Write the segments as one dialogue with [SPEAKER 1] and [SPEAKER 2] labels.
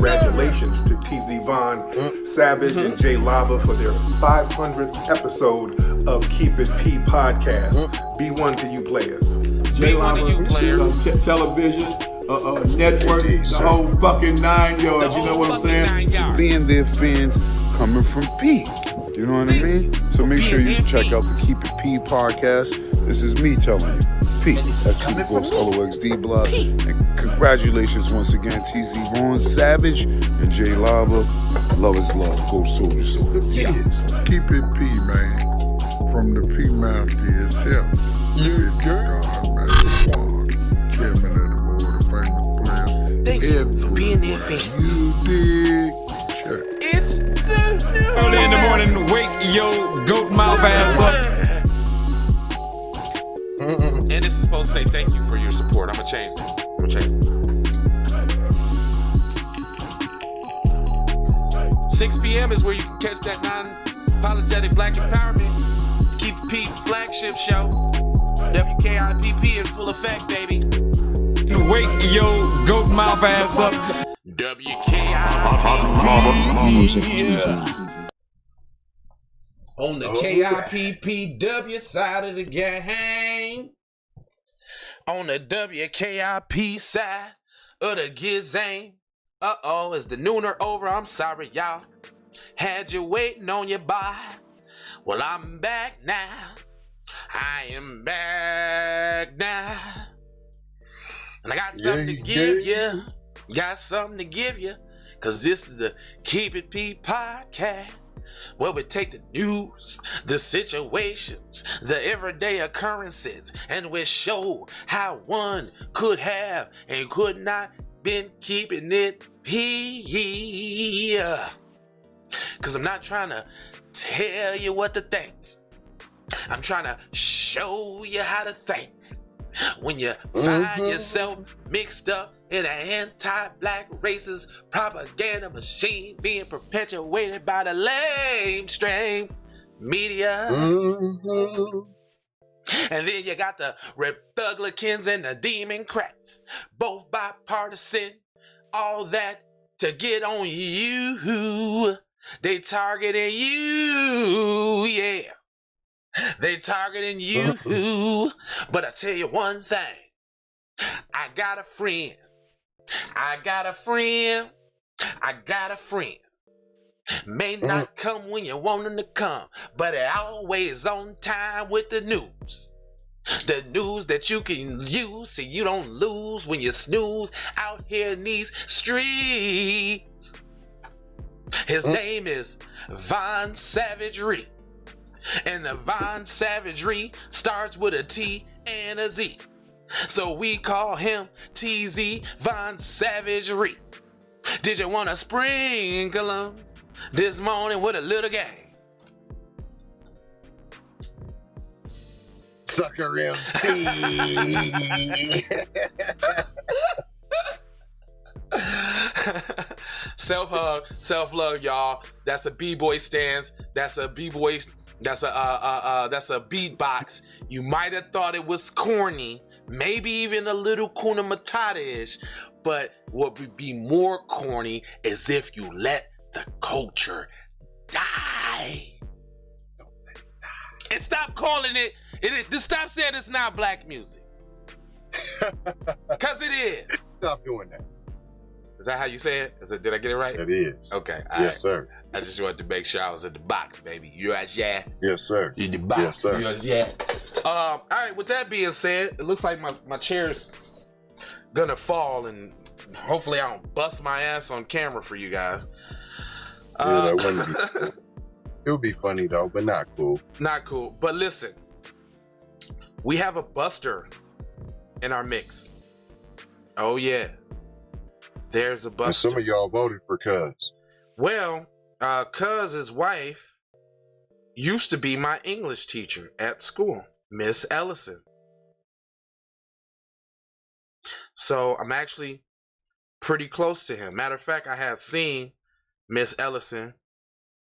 [SPEAKER 1] congratulations to TZ Von, Savage, and Jay Lava for their 500th episode of Keep It P podcast. B1 to you players.
[SPEAKER 2] Jay Lava, television, network, the whole fucking 9 yards. You know what I'm saying?
[SPEAKER 3] Being their fans coming from P. You know what I mean? So make sure you check out the Keep It P podcast. This is me telling you. P. That's P Books, LOXD Block. And congratulations once again, TZ Vaughn, Savage, and Jay Lava. Love is love. Go Soldier Soldier.
[SPEAKER 4] Yes. Keep It P, man. From the P mouth to yourself. You God, man. Chairman of the board, a famous player.
[SPEAKER 5] Thank you for being there, fans.
[SPEAKER 4] You dig? Check.
[SPEAKER 5] It's the new
[SPEAKER 2] Early in the morning, wake your goat mouth ass up.
[SPEAKER 6] And this is supposed to say thank you for your support. I'm gonna change that. 6 p.m. is where you can catch that non-apologetic black empowerment. Keep It P flagship show. WKIPP in full effect, baby.
[SPEAKER 2] Wake your goat mouth ass up.
[SPEAKER 6] WKIPP.
[SPEAKER 5] on the KIPPW side of the game. On the WKIP side of the gizane. Uh-oh, is the nooner over? I'm sorry, y'all. Had you waiting on your bar. Well, I'm back now. I am back now. And I got something to give you. Got something to give you. Because this is the Keep It P podcast. Where we take the news, the situations, the everyday occurrences, and we show how one could have and could not been keeping it P. Because I'm not trying to tell you what to think. I'm trying to show you how to think. When you find yourself mixed up in an anti-black racist propaganda machine being perpetuated by the lamestream media. And then you got the Republicans and the Democrats, both bipartisan, all that to get on you. They targeting you, yeah. They targeting you. But I tell you one thing. I got a friend. May not come when you want him to come, but it always on time with the news. The news that you can use so you don't lose when you snooze out here in these streets. His name is Von Savagery. And the Von Savagery starts with a T and a Z. So we call him TZ Von Savagery. Did you want to sprinkle him this morning with a little game?
[SPEAKER 4] Sucker MC.
[SPEAKER 5] Self-hug, self-love, y'all. That's a B-boy stance. That's a B-boy. That's a beatbox. You might have thought it was corny. Maybe even a little Kuna Matata-ish, but what would be more corny is if you let the culture die. Don't let it die. And stop calling it, just stop saying it's not black music. Because it is.
[SPEAKER 4] Stop doing that.
[SPEAKER 5] Is that how you say it? Did I get it right?
[SPEAKER 4] It is.
[SPEAKER 5] Okay.
[SPEAKER 4] Yes, sir.
[SPEAKER 5] I just wanted to make sure I was in the box, baby. You right, yeah?
[SPEAKER 4] Yes, sir.
[SPEAKER 5] You in the box.
[SPEAKER 4] Yes, sir.
[SPEAKER 5] You right, yeah? All right, with that being said, it looks like my chair's gonna fall, and hopefully I don't bust my ass on camera for you guys.
[SPEAKER 4] Yeah, that wouldn't be cool. It would be funny, though, but not cool.
[SPEAKER 5] Not cool. But listen, we have a buster in our mix. Oh, yeah. There's a buster.
[SPEAKER 4] And some of y'all voted for Cuz.
[SPEAKER 5] Well, Cuz's wife used to be my English teacher at school, Miss Ellison. So I'm actually pretty close to him. Matter of fact, I had seen Miss Ellison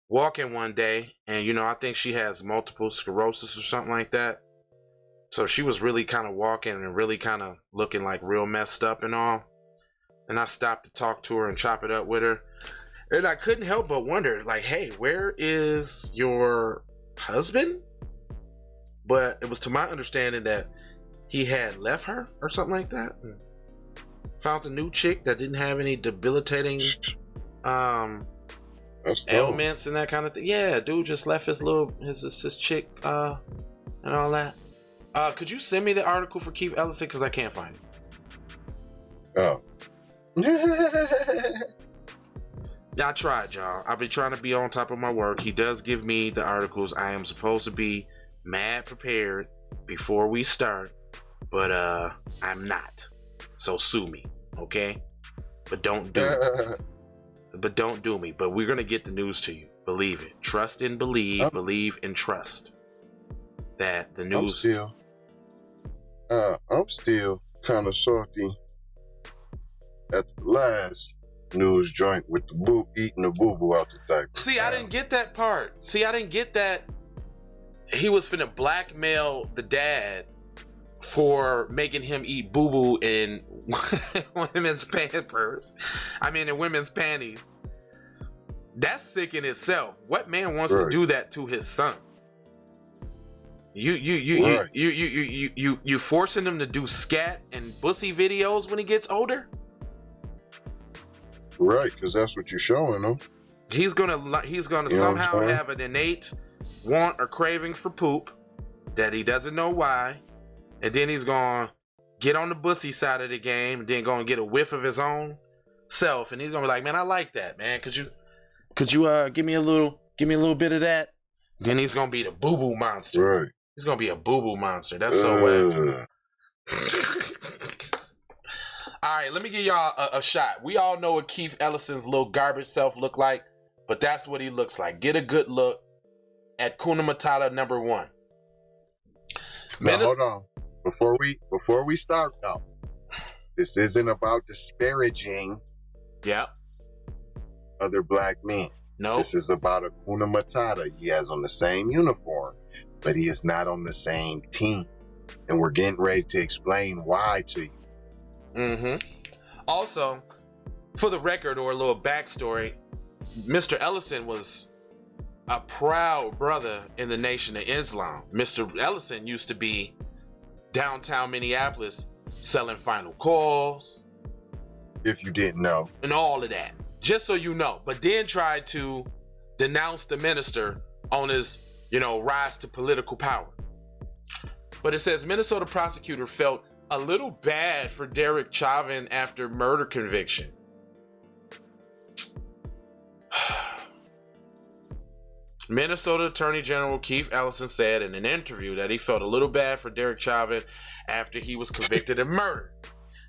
[SPEAKER 5] walking one day, and I think she has multiple sclerosis or something like that. So she was really kind of walking and really kind of looking like real messed up and all. and I stopped to talk to her and chop it up with her. And I couldn't help but wonder, like, hey, where is your husband? But it was to my understanding that he had left her or something like that. And found a new chick that didn't have any debilitating ailments and that kind of thing. Yeah, dude just left his chick and all that. Could you send me the article for Keith Ellison? Because I can't find it.
[SPEAKER 7] Oh.
[SPEAKER 5] Yeah, I tried, y'all. I've been trying to be on top of my work. He does give me the articles. I am supposed to be mad prepared before we start, but I'm not. So sue me, okay? But don't do it. But don't do me. But we're gonna get the news to you. Believe it. Trust and believe. Believe and trust that the news.
[SPEAKER 7] I'm still kind of salty at the last news joint with the eating the boo-boo out the diaper.
[SPEAKER 5] See, I didn't get that part. See, I didn't get that he was finna blackmail the dad for making him eat boo-boo in women's pampers. I mean, in women's panties. That's sick in itself. What man wants to do that to his son? You forcing him to do scat and bussy videos when he gets older?
[SPEAKER 7] Right, because that's what you're showing him.
[SPEAKER 5] He's gonna somehow have an innate want or craving for poop that he doesn't know why, and then he's gonna get on the bussy side of the game, and then gonna get a whiff of his own self, and he's gonna be like, "Man, I like that, man. Could you give me a little bit of that?" Then he's gonna be the boo boo monster.
[SPEAKER 7] Right.
[SPEAKER 5] He's gonna be a boo boo monster. That's so whack. All right, let me give y'all a shot. We all know what Keith Ellison's little garbage self look like, but that's what he looks like. Get a good look at Kuna Matata #1.
[SPEAKER 7] Now, hold on. Before we start though, this isn't about disparaging other black men.
[SPEAKER 5] No.
[SPEAKER 7] This is about Hakuna Matata. He has on the same uniform, but he is not on the same team. And we're getting ready to explain why to you.
[SPEAKER 5] Also, for the record, or a little backstory, Mr. Ellison was a proud brother in the Nation of Islam. Mr. Ellison used to be downtown Minneapolis selling final calls.
[SPEAKER 7] If you didn't know.
[SPEAKER 5] And all of that. Just so you know. But then tried to denounce the minister on his, rise to political power. But it says Minnesota prosecutor felt a little bad for Derek Chauvin after murder conviction. Minnesota Attorney General Keith Ellison said in an interview that he felt a little bad for Derek Chauvin after he was convicted of murder.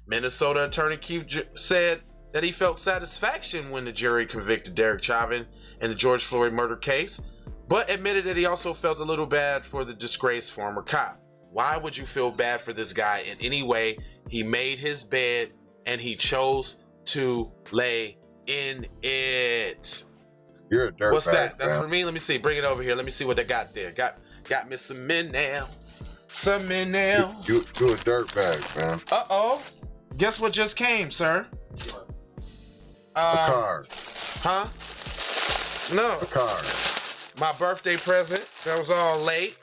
[SPEAKER 5] Minnesota Attorney Keith said that he felt satisfaction when the jury convicted Derek Chauvin in the George Floyd murder case, but admitted that he also felt a little bad for the disgraced former cop. Why would you feel bad for this guy in any way? He made his bed and he chose to lay in it.
[SPEAKER 7] You're a dirtbag.
[SPEAKER 5] What's that? That's for me? Let me see. Bring it over here. Let me see what they got there. Got me some men now. Some men now.
[SPEAKER 7] You're a dirtbag, man.
[SPEAKER 5] Uh-oh. Guess what just came, sir?
[SPEAKER 7] A card.
[SPEAKER 5] Huh? No.
[SPEAKER 7] A card.
[SPEAKER 5] My birthday present. That was all late.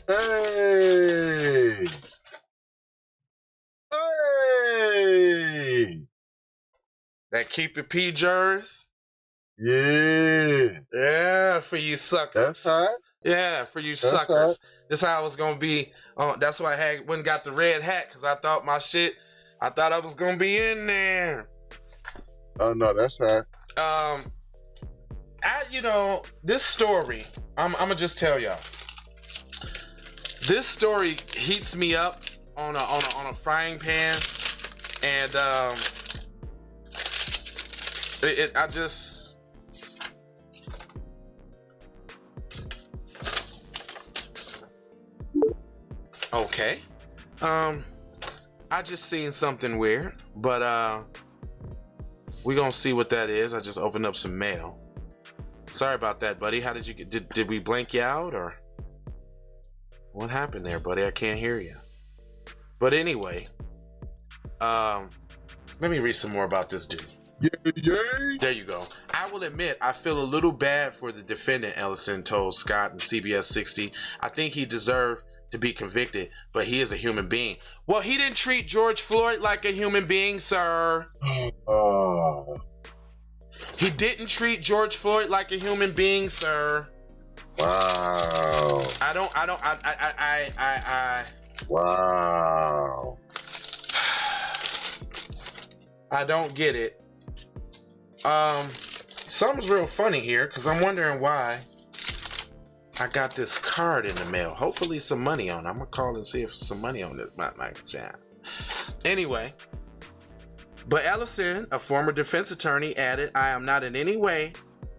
[SPEAKER 7] Hey! Hey!
[SPEAKER 5] That Keep It P jers?
[SPEAKER 7] Yeah.
[SPEAKER 5] Yeah, for you suckers.
[SPEAKER 7] That's hot.
[SPEAKER 5] Yeah, for you suckers. Hot. This how I was gonna be. That's why I went and got the red hat, because I thought I was gonna be in there.
[SPEAKER 7] Oh no, that's hot.
[SPEAKER 5] This story, I'm gonna just tell y'all. This story heats me up on a frying pan, and okay. I just seen something weird, but we gonna see what that is. I just opened up some mail. Sorry about that, buddy. How did you get? Did we blank you out or?
[SPEAKER 6] What happened there, buddy? I can't hear you. But anyway, let me read some more about this dude. There you go. I will admit, I feel a little bad for the defendant, Ellison told Scott and CBS 60. I think he deserved to be convicted, but he is a human being. Well, he didn't treat George Floyd like a human being, sir. He didn't treat George Floyd like a human being, sir.
[SPEAKER 7] Wow. Wow.
[SPEAKER 6] I don't get it. Something's real funny here, because I'm wondering why I got this card in the mail. Hopefully some money on it. I'm gonna call and see if some money on this. Anyway, but Ellison, a former defense attorney, added, I am not in any way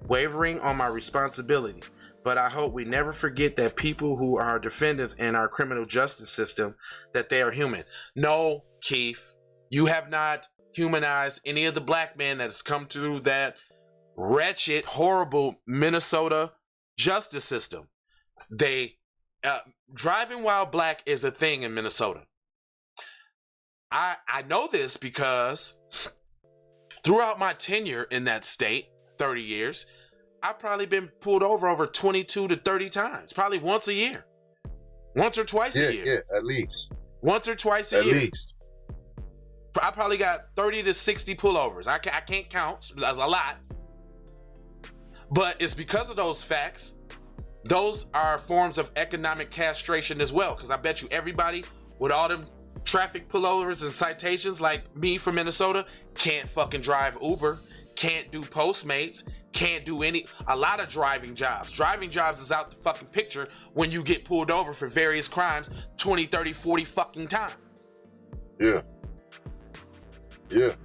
[SPEAKER 6] wavering on my responsibility, but I hope we never forget that people who are defendants in our criminal justice system, that they are human. No, Keith, you have not humanized any of the black men that has come through that wretched, horrible Minnesota justice system. They driving while black is a thing in Minnesota. I know this because throughout my tenure in that state, 30 years, I've probably been pulled over 22 to 30 times, probably once a year, once or twice a year.
[SPEAKER 7] Yeah, at least.
[SPEAKER 6] Once or twice a year.
[SPEAKER 7] At least.
[SPEAKER 6] I probably got 30 to 60 pullovers. I can't count. That's a lot. But it's because of those facts. Those are forms of economic castration as well. Because I bet you everybody with all them traffic pullovers and citations like me from Minnesota can't fucking drive Uber, can't do Postmates, can't do a lot of driving jobs. Driving jobs is out the fucking picture when you get pulled over for various crimes 20, 30, 40 fucking times.
[SPEAKER 7] Yeah. Yeah.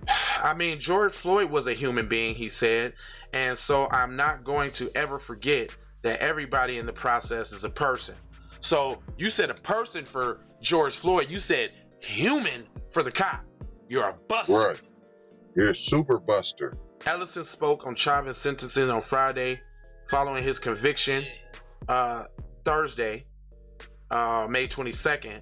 [SPEAKER 6] I mean, George Floyd was a human being, he said, and so I'm not going to ever forget that everybody in the process is a person. So you said a person for George Floyd, you said human for the cop. You're a buster.
[SPEAKER 7] Right. You're a super buster.
[SPEAKER 6] Ellison spoke on Chauvin's sentencing on Friday following his conviction Thursday, May 22nd.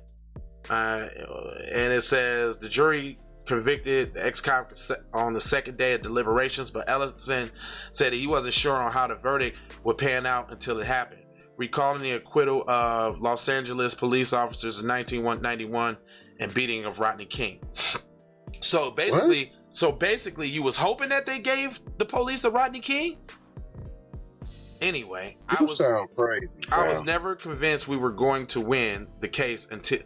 [SPEAKER 6] And it says the jury convicted the ex-cop on the second day of deliberations, but Ellison said he wasn't sure on how the verdict would pan out until it happened, recalling the acquittal of Los Angeles police officers in 1991 and beating of Rodney King. So basically, you was hoping that they gave the police a Rodney King? Anyway,
[SPEAKER 7] You sound crazy.
[SPEAKER 6] I was
[SPEAKER 7] fam.
[SPEAKER 6] never convinced we were going to win the case until...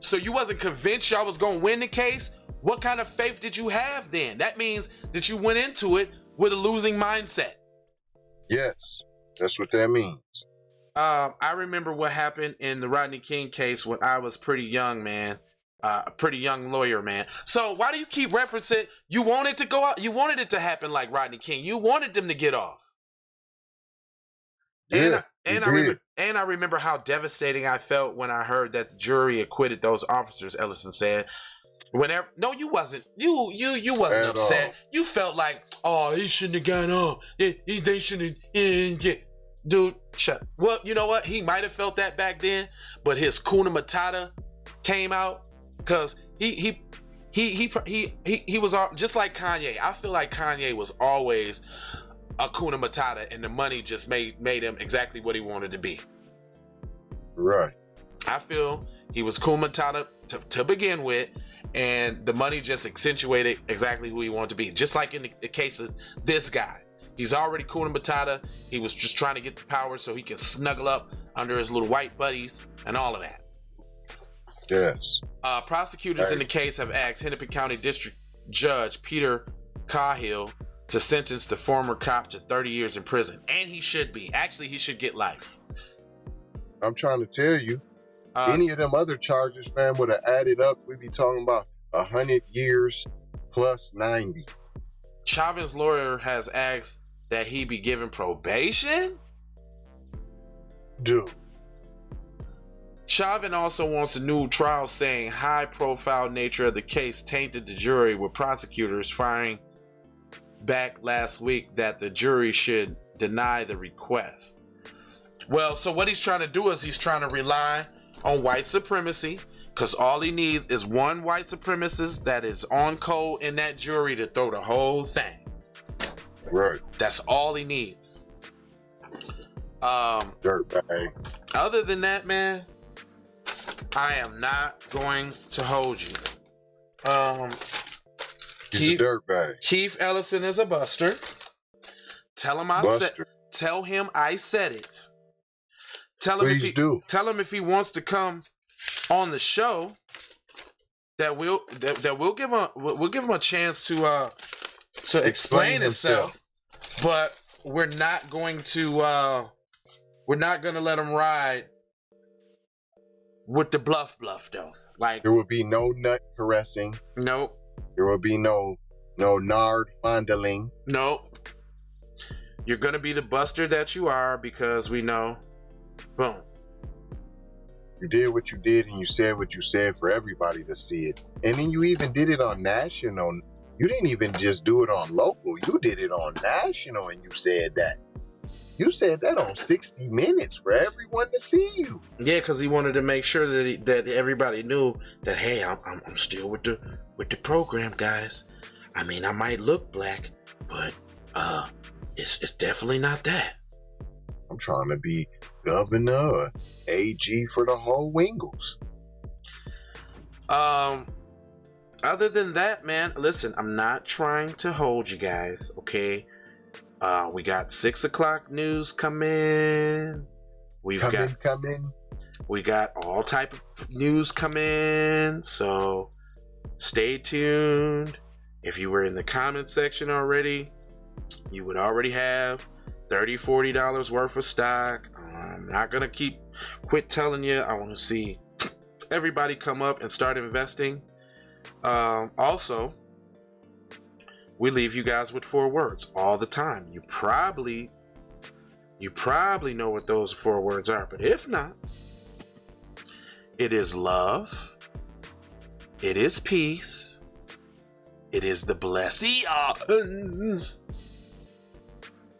[SPEAKER 6] So you wasn't convinced y'all was going to win the case? What kind of faith did you have then? That means that you went into it with a losing mindset.
[SPEAKER 7] Yes, that's what that means.
[SPEAKER 6] I remember what happened in the Rodney King case when I was pretty young, man. A pretty young lawyer, man. So why do you keep referencing you wanted to go out? You wanted it to happen like Rodney King. You wanted them to get off.
[SPEAKER 7] Yeah,
[SPEAKER 6] And I remember how devastating I felt when I heard that the jury acquitted those officers, Ellison said. Whenever you wasn't
[SPEAKER 7] At
[SPEAKER 6] upset.
[SPEAKER 7] all.
[SPEAKER 6] You felt like, oh, he shouldn't have gone off. They shouldn't have. Dude, shut. Well, you know what? He might have felt that back then, but his Kuna Matata came out because he was just like Kanye. I feel like Kanye was always a Kuna Matata, and the money just made him exactly what he wanted to be.
[SPEAKER 7] Right.
[SPEAKER 6] I feel he was Kuna Matata to begin with, and the money just accentuated exactly who he wanted to be. Just like in the case of this guy. He's already Kuna Matata. He was just trying to get the power so he can snuggle up under his little white buddies and all of that.
[SPEAKER 7] Yes.
[SPEAKER 6] Prosecutors in the case have asked Hennepin County District Judge Peter Cahill to sentence the former cop to 30 years in prison. And he should be. Actually, he should get life.
[SPEAKER 7] I'm trying to tell you, any of them other charges, fam, would have added up. We'd be talking about 100 years plus 90.
[SPEAKER 6] Chauvin's lawyer has asked that he be given probation?
[SPEAKER 7] Dude.
[SPEAKER 6] Chauvin also wants a new trial, saying high-profile nature of the case tainted the jury, with prosecutors firing back last week that the jury should deny the request. Well, so what he's trying to do is he's trying to rely on white supremacy, because all he needs is one white supremacist that is on code in that jury to throw the whole thing.
[SPEAKER 7] Right.
[SPEAKER 6] That's all he needs.
[SPEAKER 7] Dirtbag.
[SPEAKER 6] Other than that, man, I am not going to hold you.
[SPEAKER 7] He's a dirtbag.
[SPEAKER 6] Keith Ellison is a buster. Tell him I said it. Tell him if he wants to come on the show, that we'll give him a chance to explain himself. But we're not going to let him ride with the bluff though. Like,
[SPEAKER 7] there will be no nut caressing.
[SPEAKER 6] Nope.
[SPEAKER 7] There will be no nard fondling.
[SPEAKER 6] Nope. You're gonna be the buster that you are, because we know. Boom.
[SPEAKER 7] You did what you did and you said what you said for everybody to see it. And then you even did it on national. You didn't even just do it on local. You did it on national, and you said that. You said that on 60 Minutes for everyone to see you.
[SPEAKER 6] Yeah, because he wanted to make sure that everybody knew that, hey, I'm still with the program, guys. I mean, I might look black, but it's definitely not that.
[SPEAKER 7] I'm trying to be governor or AG for the whole Wingles.
[SPEAKER 6] Other than that, man, listen, I'm not trying to hold you guys, okay? We got 6 o'clock news coming. We got all type of news coming, so stay tuned. If you were in the comment section already, you would already have $30-$40 worth of stock. I'm not gonna quit telling you. I want to see everybody come up and start investing. Also, we leave you guys with 4 words all the time. You probably know what those 4 words are, but if not, it is love, it is peace, it is the blessings,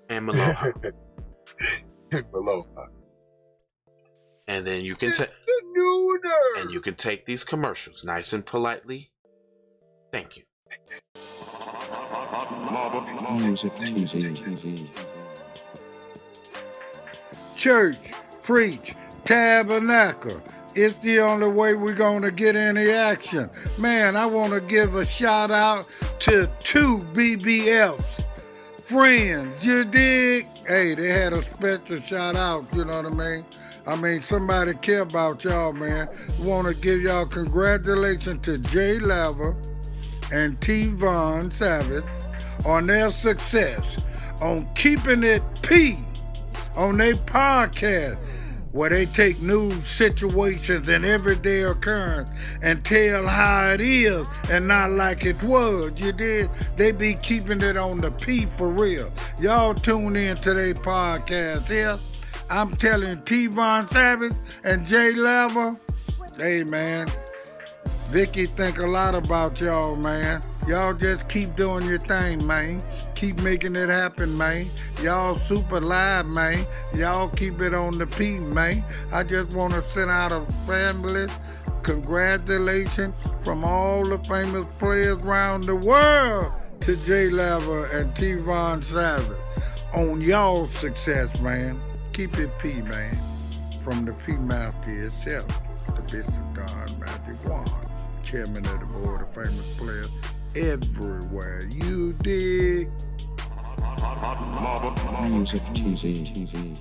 [SPEAKER 6] and Maloha.
[SPEAKER 7] Maloha.
[SPEAKER 6] And then you can take these commercials nice and politely. Thank you.
[SPEAKER 8] Hotlvamusictv.
[SPEAKER 4] Church, preach, tabernacle. It's the only way we're going to get any action. Man, I want to give a shout out to 2 BBFs. Friends, you dig? Hey, they had a special shout out, you know what I mean? I mean, somebody care about y'all, man. Want to give y'all congratulations to Jay Lava and T. Von Savage on their success on Keeping It P on their podcast, where they take news situations and everyday occurrence and tell how it is and not like it was. You did? They be keeping it on the P for real. Y'all tune in to their podcast here. I'm telling T. Von Savage and Jay Lava, hey man, Vicky think a lot about y'all, man. Y'all just keep doing your thing, man. Keep making it happen, man. Y'all super live, man. Y'all keep it on the P, man. I just want to send out a family congratulations from all the famous players around the world to Jay Lava and T. Von Savage on y'all's success, man. Keep it P, man. From the P Master itself, the Bishop Don Magic Wand, chairman of the board of famous players everywhere. You dig?
[SPEAKER 8] Hotlvamusictv.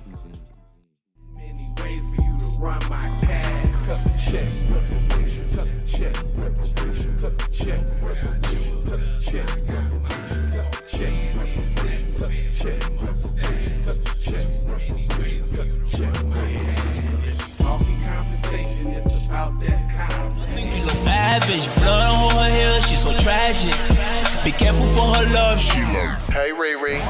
[SPEAKER 2] Many ways for you to run my cash. Cut the check, reparation, cut the check, reparation, cut the check, reparation, cut the check, reparation, cut the check, reparation, cut the check, reparation, cut the check, reparation, cut the check. Talking compensation, it's about that time.
[SPEAKER 9] You look savage, blood on her hair, she's so tragic. Be careful for her love, she like.
[SPEAKER 7] Hey, Riri.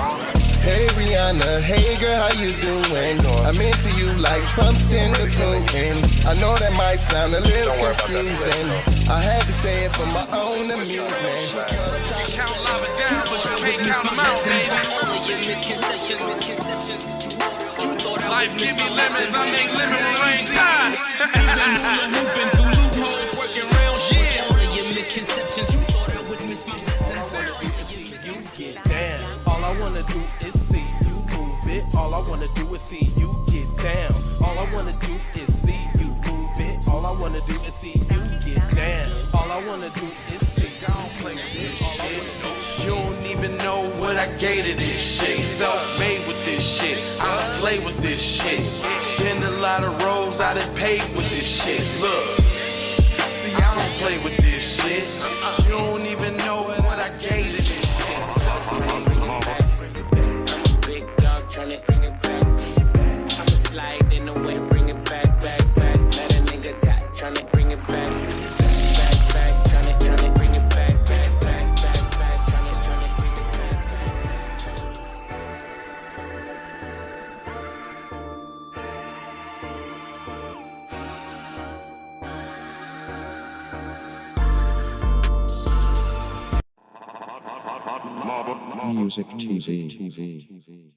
[SPEAKER 10] Hey Rihanna, hey girl, how you doing? I'm into you like Trump's in the Putin. I know that might sound a little confusing. I had to say it for my own amusement.
[SPEAKER 9] Count lava down, but you can't count them out, baby. You thought I Life give me lemons, I make lemon rain. Moving through loopholes, working around shit. All of your misconceptions, you thought I would miss my blessings. You get down. All I wanna do is see you move it. All I wanna do is see you get down. All I wanna do is see you move it. All I wanna do is see you get down. All I wanna do is see you play this shit. You don't even know what I gave to this shit. Self-made with this shit. I slay with this shit. Been a lot of roads I done paved with this shit. Look, see I don't play with this shit. You don't even know what I gave to this shit. Self-made.
[SPEAKER 11] I'm a big dog tryna bring it back. I'ma slide in the way, bring it back. Let a nigga tap, tryna bring it back. Tryna bring it back. Tryna bring it
[SPEAKER 8] Music TV.